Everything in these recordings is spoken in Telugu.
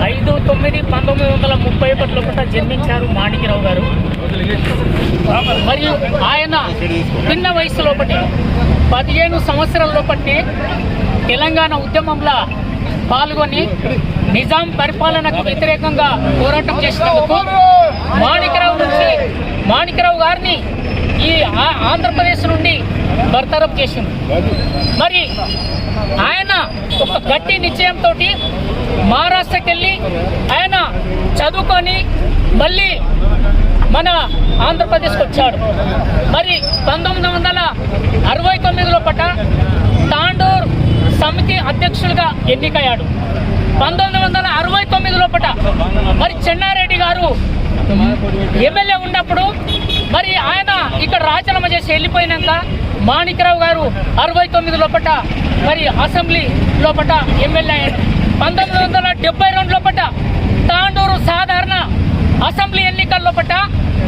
5/9/1931 జన్మించారు మాణిక్యరావు గారు. మరియు ఆయన చిన్న వయసు లోపటి 15 సంవత్సరాల లోపటి తెలంగాణ ఉద్యమంలో పాల్గొని నిజాం పరిపాలనకు వ్యతిరేకంగా పోరాటం చేసినందుకు మాణిక్యరావు గారిని ఈ ఆంధ్రప్రదేశ్ నుండి బర్తరఫ్ చేసింది. మరి ఆయన ఒక గట్టి నిశ్చయంతో మహారాష్ట్రకి వెళ్ళి ఆయన చదువుకొని మళ్ళీ మన ఆంధ్రప్రదేశ్కి వచ్చాడు. మరి 1969 లోపట తాండూర్ సమితి అధ్యక్షులుగా ఎన్నికయ్యాడు. 1969 లోపట మరి చెన్నారెడ్డి గారు ఎమ్మెల్యే ఉన్నప్పుడు మరి ఆయన ఇక్కడ రాజీనామా చేసి వెళ్ళిపోయినాక మాణిక్యరావు గారు 69 లోపట మరి అసెంబ్లీ లోపట ఎమ్మెల్యే అయ్యాడు. 1972 లోపట తాండూరు సాధారణ అసెంబ్లీ ఎన్నికల లోపట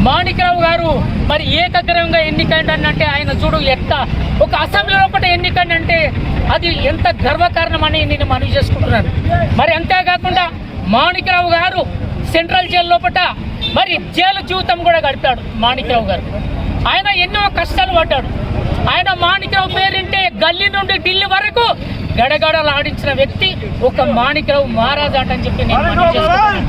మాణిక్యరావు గారు మరి ఏకగ్రీవంగా ఎన్నికైందంటే ఆయన చూడు ఎంత ఒక అసెంబ్లీ లోపల ఎన్నికంటే అది ఎంత గర్వకారణమని నేను మనవి చేసుకుంటున్నాను. మరి అంతేకాకుండా మాణిక్యరావు గారు సెంట్రల్ జైలు లోపల మరి జైలు జీవితం కూడా గడిపాడు. మాణిక్యరావు గారు ఆయన ఎన్నో కష్టాలు పడ్డాడు. ఆయన మాణిక్యరావు పేరింటే గల్లీ నుండి ఢిల్లీ వరకు గడగడలాడించిన వ్యక్తి ఒక మాణిక్యరావు మహారాజా అని చెప్పి నేను మనవి చేసుకుంటున్నాను.